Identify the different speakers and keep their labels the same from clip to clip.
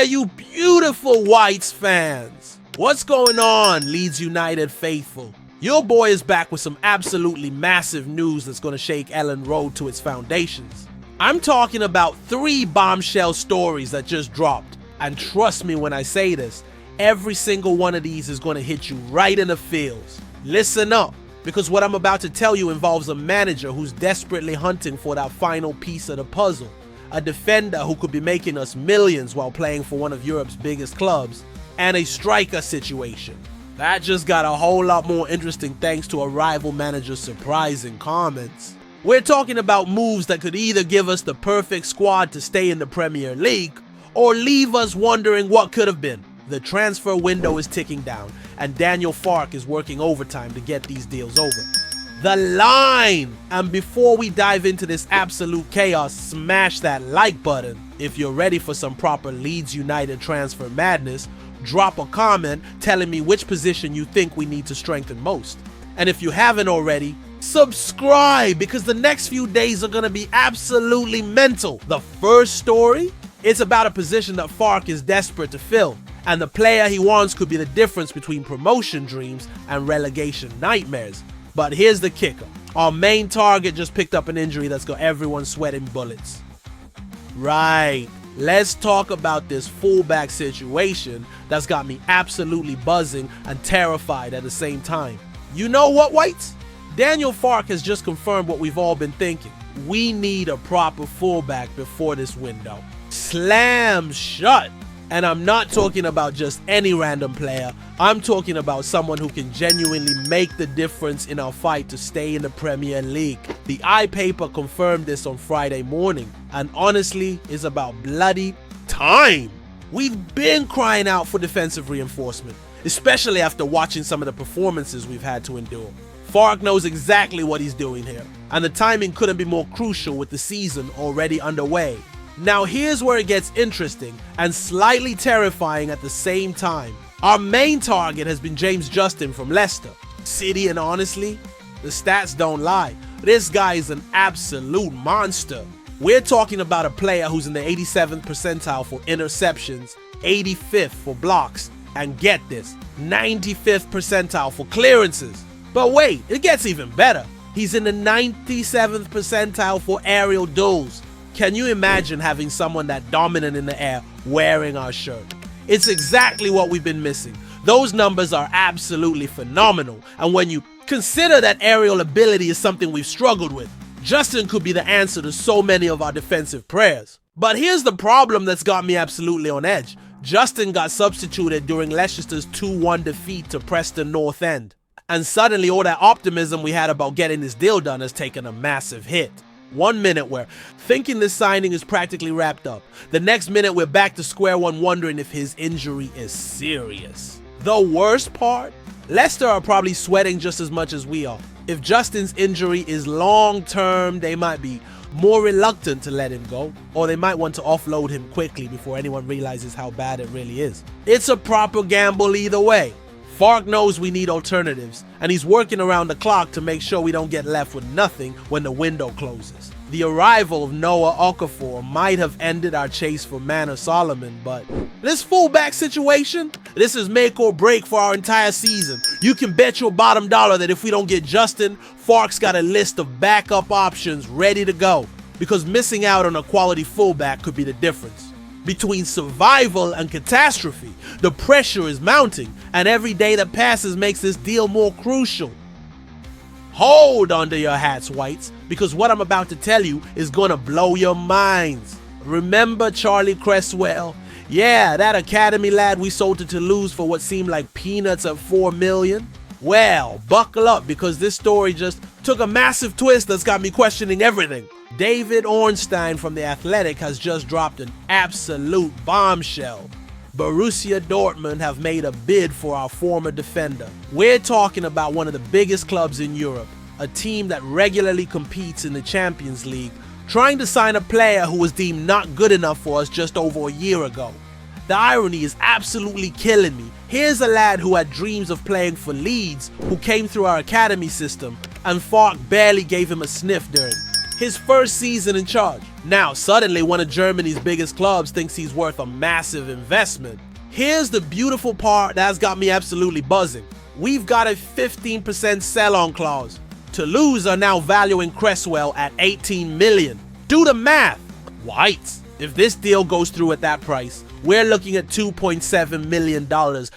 Speaker 1: there, you beautiful Whites fans! What's going on, Leeds United faithful? Your boy is back with some absolutely massive news that's going to shake Elland Road to its foundations. I'm talking about 3 bombshell stories that just dropped. And trust me when I say this, every single one of these is going to hit you right in the feels. Listen up, because what I'm about to tell you involves a manager who's desperately hunting for that final piece of the puzzle. A defender who could be making us millions while playing for one of Europe's biggest clubs, and a striker situation. That just got a whole lot more interesting thanks to a rival manager's surprising comments. We're talking about moves that could either give us the perfect squad to stay in the Premier League, or leave us wondering what could have been. The transfer window is ticking down, and Daniel Farke is working overtime to get these deals over. The line! And before we dive into this absolute chaos, smash that like button. If you're ready for some proper Leeds United transfer madness, drop a comment telling me which position you think we need to strengthen most. And if you haven't already, subscribe, because the next few days are going to be absolutely mental. The first story? It's about a position that Farke is desperate to fill, and the player he wants could be the difference between promotion dreams and relegation nightmares. But here's the kicker. Our main target just picked up an injury that's got everyone sweating bullets. Right, let's talk about this fullback situation that's got me absolutely buzzing and terrified at the same time. You know what, Whites? Daniel Farke has just confirmed what we've all been thinking. We need a proper fullback before this window. Slam shut! And I'm not talking about just any random player. I'm talking about someone who can genuinely make the difference in our fight to stay in the Premier League. The iPaper confirmed this on Friday morning, and honestly, it's about bloody time. We've been crying out for defensive reinforcement, especially after watching some of the performances we've had to endure. Farke knows exactly what he's doing here, and the timing couldn't be more crucial with the season already underway. Now here's where it gets interesting and slightly terrifying at the same time. Our main target has been James Justin from Leicester City, and honestly, the stats don't lie. This guy is an absolute monster. We're talking about a player who's in the 87th percentile for interceptions, 85th for blocks, and get this, 95th percentile for clearances. But wait, it gets even better. He's in the 97th percentile for aerial duels. Can you imagine having someone that dominant in the air wearing our shirt? It's exactly what we've been missing. Those numbers are absolutely phenomenal, and when you consider that aerial ability is something we've struggled with, Justin could be the answer to so many of our defensive prayers. But here's the problem that's got me absolutely on edge. Justin got substituted during Leicester's 2-1 defeat to Preston North End, and suddenly all that optimism we had about getting this deal done has taken a massive hit. 1 minute we're thinking this signing is practically wrapped up. The next minute we're back to square one wondering if his injury is serious. The worst part? Leicester are probably sweating just as much as we are. If Justin's injury is long term, they might be more reluctant to let him go, or they might want to offload him quickly before anyone realizes how bad it really is. It's a proper gamble either way. Farke knows we need alternatives, and he's working around the clock to make sure we don't get left with nothing when the window closes. The arrival of Noah Okafor might have ended our chase for Manor Solomon, but this fullback situation, this is make or break for our entire season. You can bet your bottom dollar that if we don't get Justin, Farke's got a list of backup options ready to go, because missing out on a quality fullback could be the difference. Between survival and catastrophe, the pressure is mounting, and every day that passes makes this deal more crucial. Hold onto your hats, Whites, because what I'm about to tell you is gonna blow your minds. Remember Charlie Cresswell? Yeah, that academy lad we sold to Toulouse for what seemed like peanuts at $4 million? Well, buckle up, because this story just took a massive twist that's got me questioning everything. David Ornstein from The Athletic has just dropped an absolute bombshell. Borussia Dortmund have made a bid for our former defender. We're talking about one of the biggest clubs in Europe, a team that regularly competes in the Champions League, trying to sign a player who was deemed not good enough for us just over a year ago. The irony is absolutely killing me. Here's a lad who had dreams of playing for Leeds, who came through our academy system, and Farke barely gave him a sniff during. his first season in charge. Now, suddenly one of Germany's biggest clubs thinks he's worth a massive investment. Here's the beautiful part that's got me absolutely buzzing. We've got a 15% sell-on clause. Toulouse are now valuing Cresswell at 18 million. Do the math. Whites, if this deal goes through at that price, we're looking at $2.7 million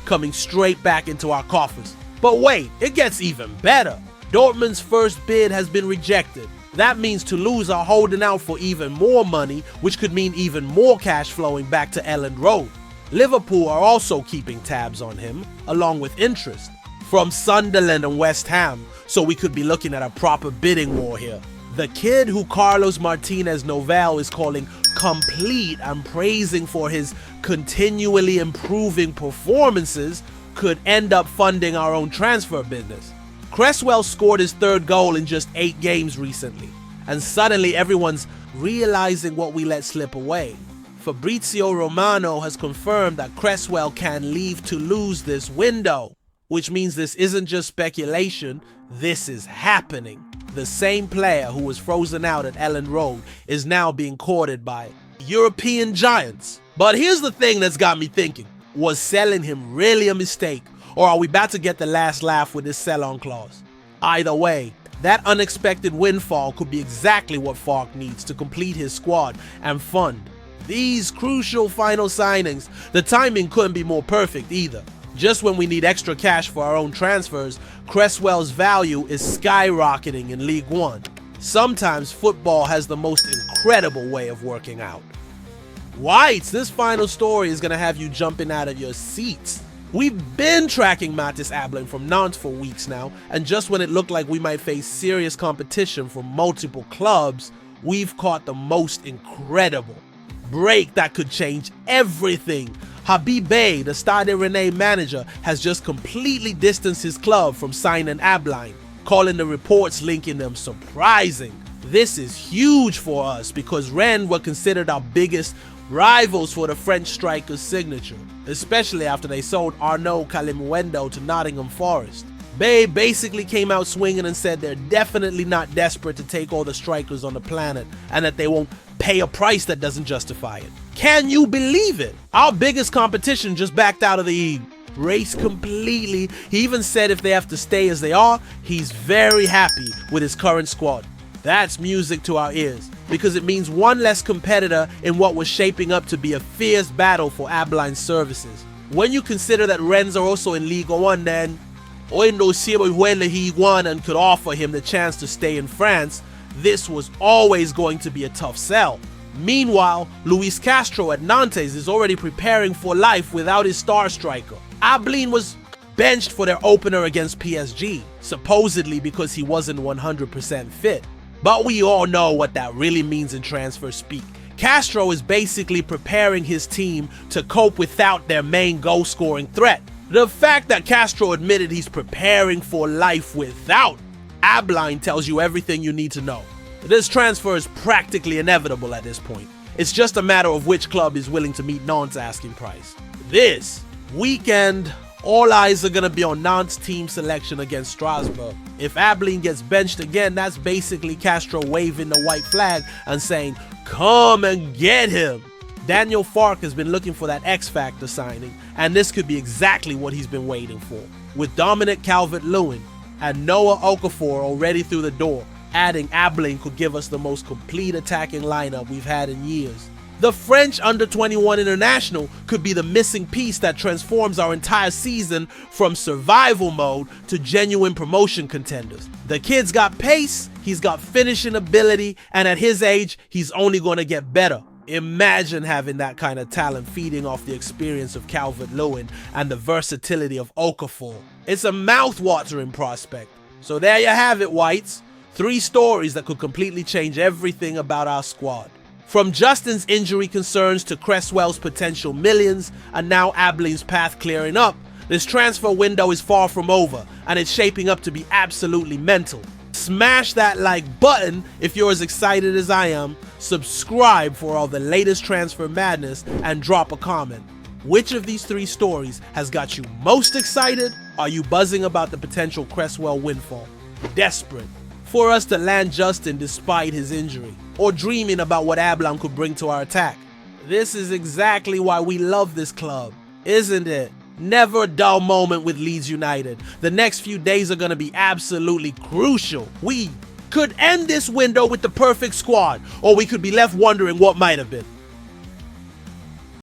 Speaker 1: coming straight back into our coffers. But wait, it gets even better. Dortmund's first bid has been rejected. That means Toulouse are holding out for even more money, which could mean even more cash flowing back to Elland Road. Liverpool are also keeping tabs on him, along with interest from Sunderland and West Ham, so we could be looking at a proper bidding war here. The kid who Carlos Martinez Novel is calling complete and praising for his continually improving performances could end up funding our own transfer business. Cresswell scored his third goal in just 8 games recently, and suddenly everyone's realizing what we let slip away. Fabrizio Romano has confirmed that Cresswell can leave Toulouse this window, which means this isn't just speculation, this is happening. The same player who was frozen out at Elland Road is now being courted by European giants. But here's the thing that's got me thinking. Was selling him really a mistake? Or are we about to get the last laugh with this sell-on clause? Either way, that unexpected windfall could be exactly what Falk needs to complete his squad and fund these crucial final signings. The timing couldn't be more perfect either. Just when we need extra cash for our own transfers, Cresswell's value is skyrocketing in League One. Sometimes football has the most incredible way of working out. Whites, this final story is going to have you jumping out of your seats. We've been tracking Mathis Ablin from Nantes for weeks now, and just when it looked like we might face serious competition from multiple clubs, we've caught the most incredible break that could change everything. Habib Bey, the Stade Rennais manager, has just completely distanced his club from signing Ablin, calling the reports linking them surprising. This is huge for us because Rennes were considered our biggest rivals for the French striker's signature, especially after they sold Arnaud Kalimuendo to Nottingham Forest. Bey basically came out swinging and said they're definitely not desperate to take all the strikers on the planet and that they won't pay a price that doesn't justify it. Can you believe it? Our biggest competition just backed out of the race completely. He even said if they have to stay as they are, he's very happy with his current squad. That's music to our ears, because it means one less competitor in what was shaping up to be a fierce battle for Ablin's services. When you consider that Rennes are also in Ligue 1, then he won and could offer him the chance to stay in France, this was always going to be a tough sell. Meanwhile, Luis Castro at Nantes is already preparing for life without his star striker. Ablin was benched for their opener against PSG, supposedly because he wasn't 100% fit. But we all know what that really means in transfer speak. Castro is basically preparing his team to cope without their main goal-scoring threat. The fact that Castro admitted he's preparing for life without Ablin tells you everything you need to know. This transfer is practically inevitable at this point. It's just a matter of which club is willing to meet Nantes' asking price. This weekend, all eyes are going to be on Nantes' team selection against Strasbourg. If Ablin gets benched again, that's basically Castro waving the white flag and saying, "Come and get him." Daniel Farke has been looking for that X-Factor signing, and this could be exactly what he's been waiting for. With Dominic Calvert-Lewin and Noah Okafor already through the door, adding Ablin could give us the most complete attacking lineup we've had in years. The French under-21 international could be the missing piece that transforms our entire season from survival mode to genuine promotion contenders. The kid's got pace, he's got finishing ability, and at his age, he's only going to get better. Imagine having that kind of talent feeding off the experience of Calvert-Lewin and the versatility of Okafor. It's a mouth-watering prospect. So there you have it, Whites. 3 stories that could completely change everything about our squad. From Justin's injury concerns to Cresswell's potential millions, and now Ablin's path clearing up, this transfer window is far from over, and it's shaping up to be absolutely mental. Smash that like button if you're as excited as I am, subscribe for all the latest transfer madness, and drop a comment. Which of these 3 stories has got you most excited? Are you buzzing about the potential Cresswell windfall? Desperate for us to land Justin despite his injury, or dreaming about what Ablam could bring to our attack. This is exactly why we love this club, isn't it? Never a dull moment with Leeds United. The next few days are going to be absolutely crucial. We could end this window with the perfect squad, or we could be left wondering what might have been.